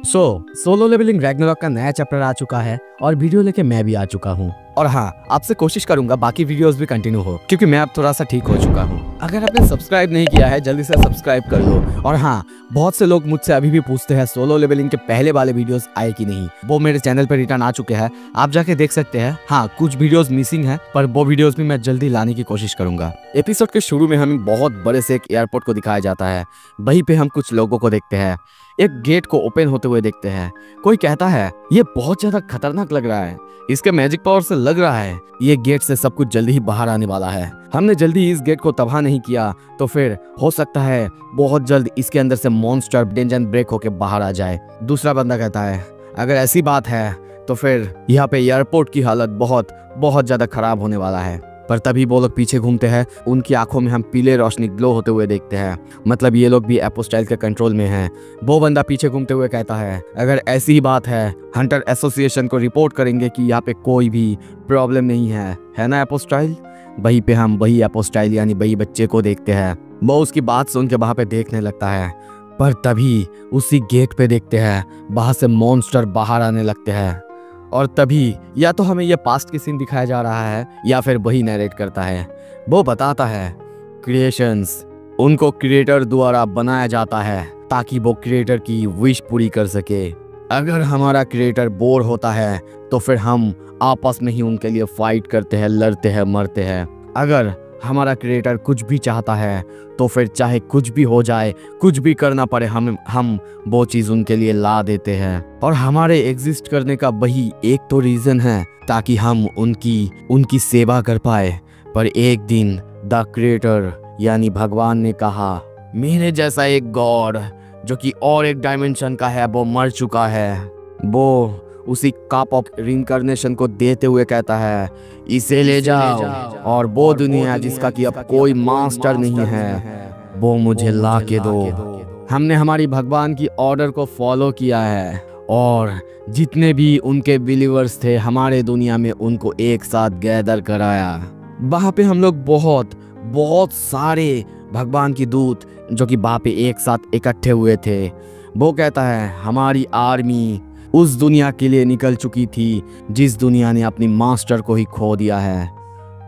Solo levelling Ragnarok का नया chapter आ चुका है और वीडियो लेके मैं भी आ चुका हूँ। और हाँ, आपसे कोशिश करूंगा बाकी वीडियोस भी कंटिन्यू हो, क्योंकि मैं अब थोड़ा सा ठीक हो चुका हूँ। अगर आपने सब्सक्राइब नहीं किया है जल्दी से सब्सक्राइब कर लो। और हाँ, बहुत से लोग मुझसे अभी भी पूछते हैं सोलो लेवलिंग के पहले वाले वीडियोस आए कि नहीं। वो मेरे चैनल पर रिटर्न आ चुके हैं, आप जाके देख सकते हैं। हाँ, कुछ वीडियोस मिसिंग है, पर वो वीडियोस भी मैं जल्दी लाने की कोशिश करूंगा। एपिसोड के शुरू में हमें बहुत बड़े से एक एयरपोर्ट को दिखाया जाता है। वहीं पे हम कुछ लोगों को देखते हैं, एक गेट को ओपन होते हुए देखते हैं। कोई कहता है ये बहुत ज्यादा खतरनाक लग रहा है, इसके मैजिक पावर से लग रहा है ये गेट से सब कुछ जल्दी ही बाहर आने वाला है। हमने जल्दी इस गेट को तबाह नहीं किया तो फिर हो सकता है बहुत जल्द इसके अंदर से मॉन्स्टर डेंजर ब्रेक होके बाहर आ जाए। दूसरा बंदा कहता है अगर ऐसी बात है तो फिर यहाँ पे एयरपोर्ट की हालत बहुत ज्यादा खराब होने वाला है। पर तभी वो लोग पीछे घूमते हैं, उनकी आंखों में हम पीले रोशनी ग्लो होते हुए देखते हैं, मतलब ये लोग भी एपोस्टाइल के कंट्रोल में हैं। वो बंदा पीछे घूमते हुए कहता है अगर ऐसी ही बात है हंटर एसोसिएशन को रिपोर्ट करेंगे कि यहाँ पे कोई भी प्रॉब्लम नहीं है ना एपोस्टाइल। वहीं पे हम वही एपोस्टाइल यानी वही बच्चे को देखते हैं। वो उसकी बात सुन के वहाँ पे देखने लगता है, पर तभी उसी गेट पे देखते हैं वहाँ से मॉन्स्टर बाहर आने लगते हैं। और तभी या तो हमें यह पास्ट की सीन दिखाया जा रहा है या फिर वही नरेट करता है। वो बताता है क्रिएशंस उनको क्रिएटर द्वारा बनाया जाता है ताकि वो क्रिएटर की विश पूरी कर सके। अगर हमारा क्रिएटर बोर होता है तो फिर हम आपस में ही उनके लिए फाइट करते हैं, लड़ते हैं, मरते हैं। अगर हमारा क्रिएटर कुछ भी चाहता है तो फिर चाहे कुछ भी हो जाए, कुछ भी करना पड़े, हम वो चीज़ उनके लिए ला देते हैं। और हमारे एग्जिस्ट करने का वही एक तो रीज़न है ताकि हम उनकी सेवा कर पाए। पर एक दिन द क्रिएटर यानी भगवान ने कहा मेरे जैसा एक गॉड जो कि और एक डायमेंशन का है वो मर चुका है। वो उसी कप ऑफ रिइंकार्नेशन को देते हुए कहता है इसे ले जाओ और वो दुनिया जिसका कि अब कोई मास्टर नहीं है वो मुझे ला के दो। हमने हमारी भगवान की ऑर्डर को फॉलो किया है और जितने भी उनके बिलीवर्स थे हमारे दुनिया में उनको एक साथ गैदर कराया। वहाँ पे हम लोग बहुत सारे भगवान की दूत जो कि वहाँ पे एक साथ इकट्ठे हुए थे। वो कहता है हमारी आर्मी उस दुनिया के लिए निकल चुकी थी जिस दुनिया ने अपनी मास्टर को ही खो दिया है।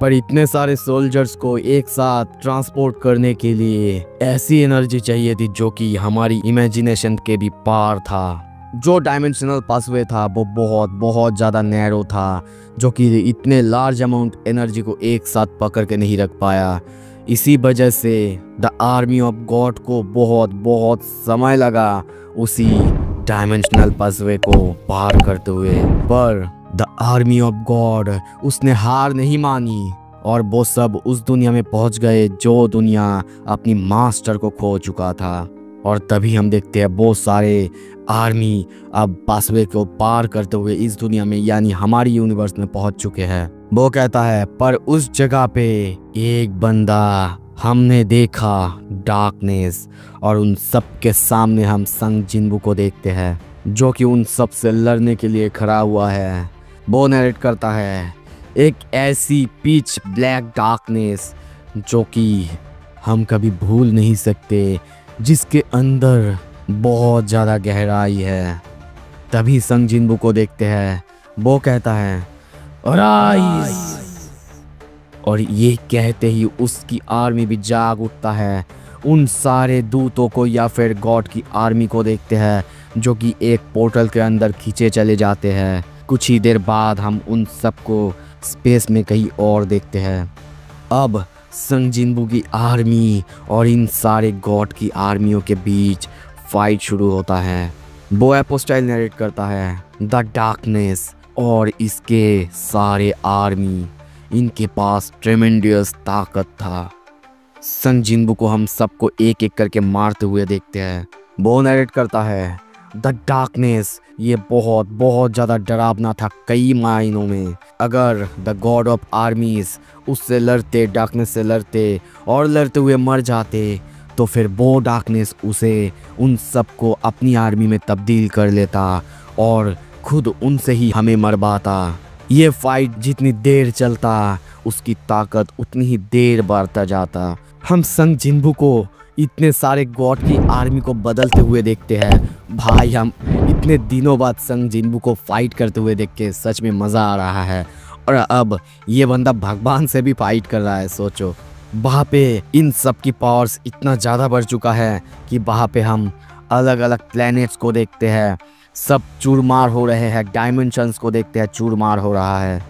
पर इतने सारे सोल्जर्स को एक साथ ट्रांसपोर्ट करने के लिए ऐसी एनर्जी चाहिए थी जो कि हमारी इमेजिनेशन के भी पार था। जो डायमेंशनल पासवे था वो बहुत ज़्यादा नैरो था, जो कि इतने लार्ज अमाउंट एनर्जी को एक साथ पकड़ के नहीं रख पाया। इसी वजह से द आर्मी ऑफ गॉड को बहुत समय लगा उसी डायमेंशनल पासवे को पार करते हुए। पर द आर्मी ऑफ गॉड उसने हार नहीं मानी और वो सब उस दुनिया में पहुंच गए जो दुनिया अपनी मास्टर को खो चुका था। और तभी हम देखते हैं बहुत सारे आर्मी अब पासवे को पार करते हुए इस दुनिया में यानी हमारी यूनिवर्स में पहुंच चुके हैं। वो कहता है पर उस जगह पे एक बंदा हमने देखा डार्कनेस, और उन सब के सामने हम संग जिन्बू को देखते हैं जो कि उन सब से लड़ने के लिए खड़ा हुआ है। वो नरेट करता है एक ऐसी पिच ब्लैक डार्कनेस जो कि हम कभी भूल नहीं सकते, जिसके अंदर बहुत ज़्यादा गहराई है। तभी संग जिन्बू को देखते हैं, वो कहता है अराइज, और ये कहते ही उसकी आर्मी भी जाग उठता है। उन सारे दूतों को या फिर गॉड की आर्मी को देखते हैं जो कि एक पोर्टल के अंदर खींचे चले जाते हैं। कुछ ही देर बाद हम उन सबको स्पेस में कहीं और देखते हैं। अब संग जिन्बू की आर्मी और इन सारे गॉड की आर्मियों के बीच फाइट शुरू होता है। वो एपोस्टाइल नरेट करता है द डार्कनेस और इसके सारे आर्मी, इनके पास ट्रेमेंडियस ताकत था। संग जिन्बू को हम सबको एक एक करके मारते हुए देखते हैं। वो नरेट करता है द डार्कनेस ये बहुत ज़्यादा डरावना था कई मायनों में। अगर द गॉड ऑफ आर्मीज उससे लड़ते, डार्कनेस से लड़ते और लड़ते हुए मर जाते तो फिर वो डार्कनेस उसे उन सबको अपनी आर्मी में तब्दील कर लेता और खुद उनसे ही हमें मरवाता। ये फाइट जितनी देर चलता उसकी ताकत उतनी ही देर बढ़ता जाता। हम संग जिन्बू को इतने सारे गॉड की आर्मी को बदलते हुए देखते हैं। भाई हम इतने दिनों बाद संग जिन्बू को फाइट करते हुए देख के सच में मज़ा आ रहा है। और अब ये बंदा भगवान से भी फाइट कर रहा है। सोचो वहाँ पे इन सब की पावर्स इतना ज़्यादा बढ़ चुका है कि वहाँ पे हम अलग अलग प्लैनेट्स को देखते हैं, सब चूरमार हो रहे हैं। डायमेंशंस को देखते हैं, चूरमार हो रहा है।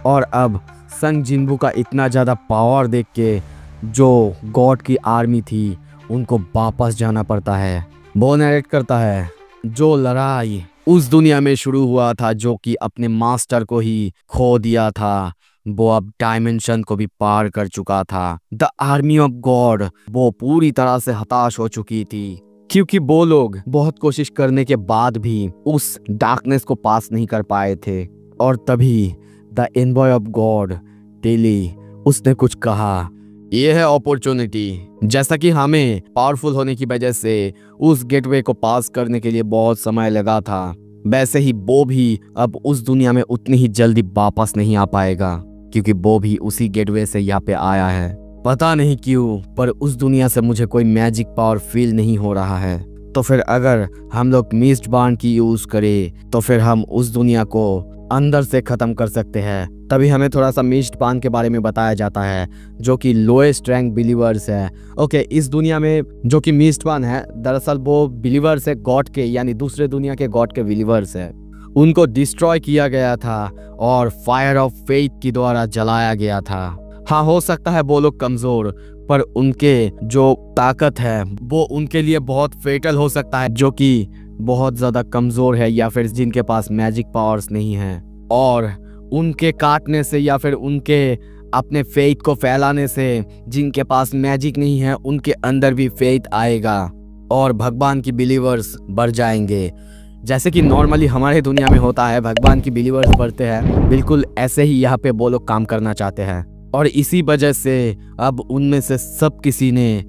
और अब संग जिन्बू का इतना ज़्यादा पावर देख के जो गॉड की आर्मी थी उनको वापस जाना पड़ता है। वो नरेट करता है जो लड़ाई उस दुनिया में शुरू हुआ था जो कि अपने मास्टर को ही खो दिया था, वो अब डायमेंशन को भी पार कर चुका था। द आर्मी ऑफ गॉड वो पूरी तरह से हताश हो चुकी थी क्योंकि वो लोग बहुत कोशिश करने के बाद भी उस डार्कनेस को पास नहीं कर पाए थे। और तभी the envoy of God tell उसने कुछ कहा, ये है अपॉर्चुनिटी। जैसा कि हमें पावरफुल होने की वजह से उस गेटवे को पास करने के लिए बहुत समय लगा था, वैसे ही वो भी अब उस दुनिया में उतनी ही जल्दी वापस नहीं आ पाएगा क्योंकि वो भी उसी गेटवे से यहाँ पे आया है। पता नहीं क्यों पर उस दुनिया से मुझे कोई मैजिक पावर फील नहीं हो रहा है। तो फिर अगर हम लोग मिस्ट बांड की यूज करें तो फिर हम उस दुनिया को अंदर से खत्म कर सकते हैं। तभी हमें थोड़ा सा मिस्ट बांड के बारे में बताया जाता है जो कि लोएस्ट रैंक बिलीवर्स है। ओके, इस दुनिया में जो कि मिस्ट बांड है दरअसल वो बिलीवर्स है गॉड के, यानी दूसरे दुनिया के गॉड के बिलीवर्स है। उनको डिस्ट्रॉय किया गया था और फायर ऑफ फेथ के द्वारा जलाया गया था। हाँ, हो सकता है वो लोग कमजोर, पर उनके जो ताकत है वो उनके लिए बहुत फेटल हो सकता है, जो कि बहुत ज़्यादा कमज़ोर है या फिर जिनके पास मैजिक पावर्स नहीं है। और उनके काटने से या फिर उनके अपने फेथ को फैलाने से जिनके पास मैजिक नहीं है उनके अंदर भी फेथ आएगा और भगवान की बिलीवर्स बढ़ जाएंगे। जैसे कि नॉर्मली हमारे दुनिया में होता है, भगवान की बिलीवर्स बढ़ते हैं, बिल्कुल ऐसे ही यहाँ पे वो लोग काम करना चाहते हैं। और इसी वजह से अब उनमें से सब किसी ने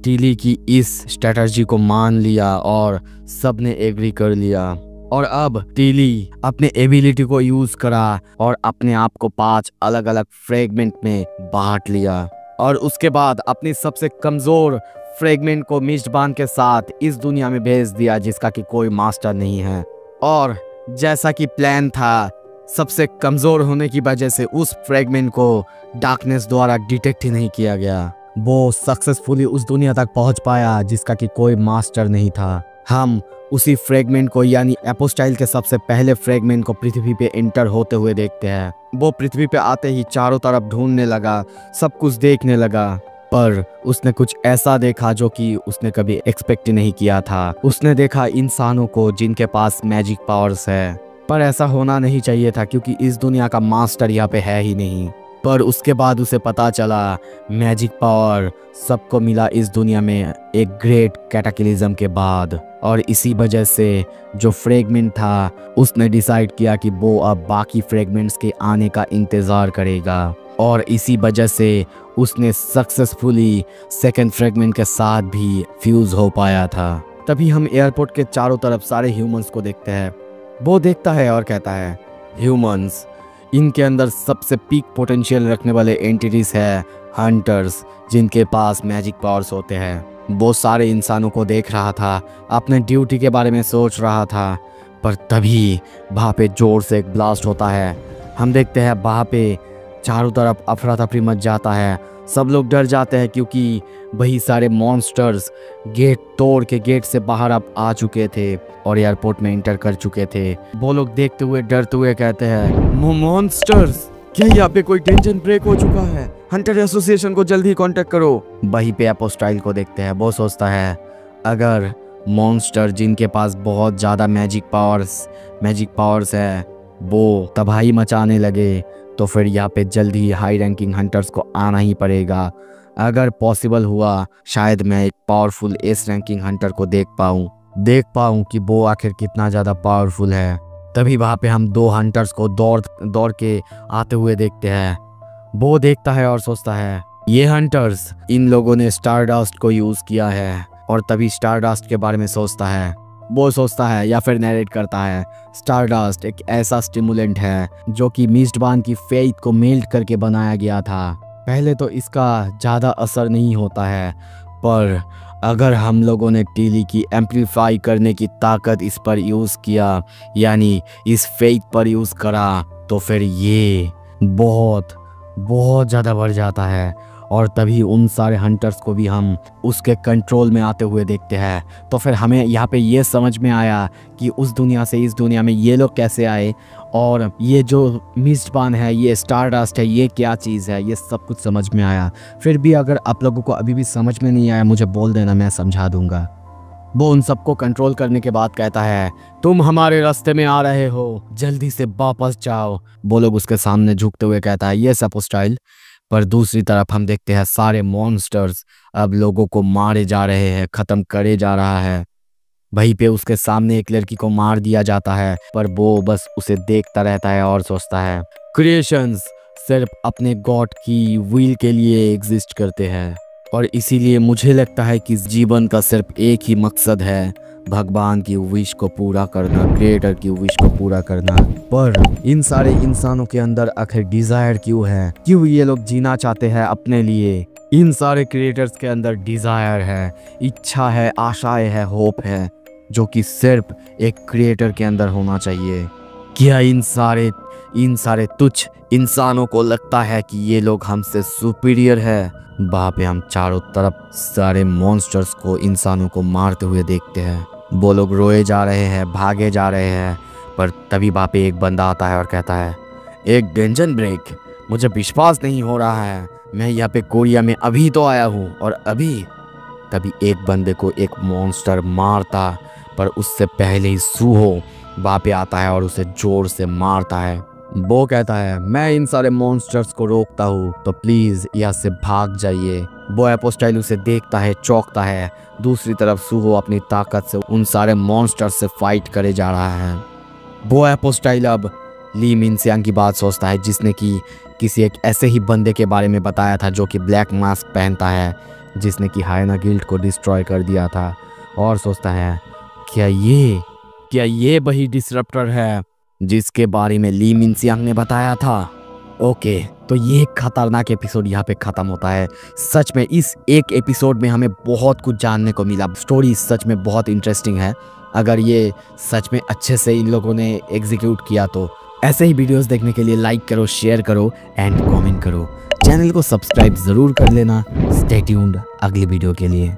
टीली की इस स्ट्रेटजी को मान लिया और सब ने एग्री कर लिया। और अब टीली अपने एबिलिटी को यूज करा और अपने आप को 5 अलग अलग फ्रेगमेंट में बांट लिया और उसके बाद अपनी सबसे कमजोर फ्रेगमेंट को मिस्ट बांड के साथ इस दुनिया में भेज दिया जिसका कि कोई मास्टर नहीं है। और जैसा कि प्लान था, सबसे कमजोर होने की वजह से उस फ्रेगमेंट को डार्कनेस द्वारा डिटेक्ट ही नहीं किया गया। वो सक्सेसफुली उस दुनिया तक पहुंच पाया जिसका कि कोई मास्टर नहीं था। हम उसी फ्रेगमेंट को यानी एपोस्टाइल के सबसे पहले फ्रेगमेंट को पृथ्वी पे एंटर होते हुए देखते हैं। वो पृथ्वी पे आते ही चारों तरफ ढूंढने लगा, सब कुछ देखने लगा, पर उसने कुछ ऐसा देखा जो कि उसने कभी एक्सपेक्ट नहीं किया था। उसने देखा इंसानों को जिनके पास मैजिक पावर्स है, पर ऐसा होना नहीं चाहिए था क्योंकि इस दुनिया का मास्टर यहाँ पे है ही नहीं। पर उसके बाद उसे पता चला मैजिक पावर सबको मिला इस दुनिया में एक ग्रेट कैटाक्लिज्म के बाद। और इसी वजह से जो फ्रेगमेंट था उसने डिसाइड किया कि वो अब बाकी फ्रेगमेंट्स के आने का इंतज़ार करेगा और इसी वजह से उसने सक्सेसफुली सेकंड फ्रेगमेंट के साथ भी फ्यूज़ हो पाया था। तभी हम एयरपोर्ट के चारों तरफ सारे ह्यूमंस को देखते हैं। वो देखता है और कहता है, ह्यूमंस, इनके अंदर सबसे पीक पोटेंशियल रखने वाले एंटिटीज है हंटर्स, जिनके पास मैजिक पावर्स होते हैं। वो सारे इंसानों को देख रहा था, अपने ड्यूटी के बारे में सोच रहा था, पर तभी वहाँ पे जोर से एक ब्लास्ट होता है। हम देखते हैं वहाँ पे चारों तरफ अफरा तफरी मच जाता है, सब लोग डर जाते हैं क्योंकि वही सारे मॉन्स्टर्स गेट तोड़ के गेट से बाहर अब आ चुके थे और एयरपोर्ट में एंटर कर चुके थे। वो लोग देखते हुए डरते हुए कहते हैं, मॉन्स्टर्स, क्या यहाँ पे कोई टेंशन ब्रेक हो चुका है? हंटर एसोसिएशन को जल्दी कांटेक्ट करो। वहीं पे एपोस्टाइल को देखते हैं। वो सोचता है अगर मॉन्स्टर जिनके पास बहुत ज़्यादा मैजिक पावर्स है वो तबाही मचाने लगे तो फिर यहाँ पे जल्दी ही हाई रैंकिंग हंटर्स को आना ही पड़ेगा। अगर पॉसिबल हुआ शायद मैं एक पावरफुल एस रैंकिंग हंटर को देख पाऊँ कि वो आखिर कितना ज़्यादा पावरफुल है। तभी वहाँ पे हम 2 हंटर्स को दौड़ के आते हुए देखते हैं। वो देखता है और सोचता है ये हंटर्स, इन लोगों ने स्टारडस्ट को यूज़ किया है। और तभी स्टारडस्ट के बारे में सोचता है। वो सोचता है या फिर नरेट करता है, स्टारडस्ट एक ऐसा स्टिमुलेंट है जो कि मिस्ट बांड की फेथ को मेल्ट करके बनाया गया था। पहले तो इसका ज़्यादा असर नहीं होता है, पर अगर हम लोगों ने टीली की एम्पलीफाई करने की ताकत इस पर यूज़ किया, यानी इस फेथ पर यूज़ करा, तो फिर ये बहुत बहुत ज़्यादा बढ़ जाता है और तभी उन सारे हंटर्स को भी हम उसके कंट्रोल में आते हुए देखते हैं। तो फिर हमें यहाँ पे ये समझ में आया कि उस दुनिया से इस दुनिया में ये लोग कैसे आए और ये जो मिस्टबान है, ये स्टारडस्ट है, ये क्या चीज़ है, ये सब कुछ समझ में आया। फिर भी अगर आप लोगों को अभी भी समझ में नहीं आया, मुझे बोल देना, मैं समझा दूंगा। वो उन सबको कंट्रोल करने के बाद कहता है, तुम हमारे रास्ते में आ रहे हो, जल्दी से वापस जाओ। वो लोग उसके सामने झुकते हुए कहता है, ये सब स्टाइल। पर दूसरी तरफ हम देखते हैं सारे मॉन्स्टर्स अब लोगों को मारे जा रहे हैं, ख़त्म करे जा रहा है। वहीं पे उसके सामने एक लड़की को मार दिया जाता है, पर वो बस उसे देखता रहता है और सोचता है, क्रिएशंस सिर्फ अपने गॉड की विल के लिए एग्जिस्ट करते हैं और इसीलिए मुझे लगता है कि जीवन का सिर्फ एक ही मकसद है, भगवान की विश को पूरा करना, क्रिएटर की विश को पूरा करना। पर इन सारे इंसानों के अंदर आखिर डिजायर क्यों है? क्यों ये लोग जीना चाहते हैं अपने लिए? इन सारे क्रिएटर्स के अंदर डिजायर है, इच्छा है, आशाएं है, होप है, जो कि सिर्फ एक क्रिएटर के अंदर होना चाहिए। क्या इन सारे तुच्छ इंसानों को लगता है कि ये लोग हमसे सुपीरियर है? वहाँ पे हम चारों तरफ सारे मॉन्स्टर्स को, इंसानों को मारते हुए देखते हैं। वो लोग रोए जा रहे हैं, भागे जा रहे हैं, पर तभी वहाँ पे एक बंदा आता है और कहता है, एक डेंजन ब्रेक, मुझे विश्वास नहीं हो रहा है, मैं यहाँ पे कोरिया में अभी तो आया हूँ और अभी। तभी एक बंदे को एक मॉन्स्टर मारता, पर उससे पहले ही सूहो वहाँ पे आता है और उसे जोर से मारता है। वो कहता है, मैं इन सारे मॉन्स्टर्स को रोकता हूँ, तो प्लीज़ यहाँ से भाग जाइए। वो एपोस्टाइल उसे देखता है, चौंकता है। दूसरी तरफ सूहो अपनी ताकत से उन सारे मॉन्स्टर्स से फाइट करे जा रहा है। वो एपोस्टाइल अब ली मिनसियांग की बात सोचता है, जिसने कि किसी एक ऐसे ही बंदे के बारे में बताया था जो कि ब्लैक मास्क पहनता है, जिसने कि हाइना गिल्ड को डिस्ट्रॉय कर दिया था, और सोचता है, क्या ये वही डिसरप्टर है जिसके बारे में ली मिनसियांग ने बताया था? ओके, तो ये खतरनाक एपिसोड यहाँ पे ख़त्म होता है। सच में इस एक एपिसोड में हमें बहुत कुछ जानने को मिला। स्टोरी सच में बहुत इंटरेस्टिंग है। अगर ये सच में अच्छे से इन लोगों ने एग्जीक्यूट किया तो ऐसे ही वीडियोस देखने के लिए लाइक करो, शेयर करो एंड कमेंट करो। चैनल को सब्सक्राइब ज़रूर कर लेना। स्टे ट्यून्ड अगली वीडियो के लिए।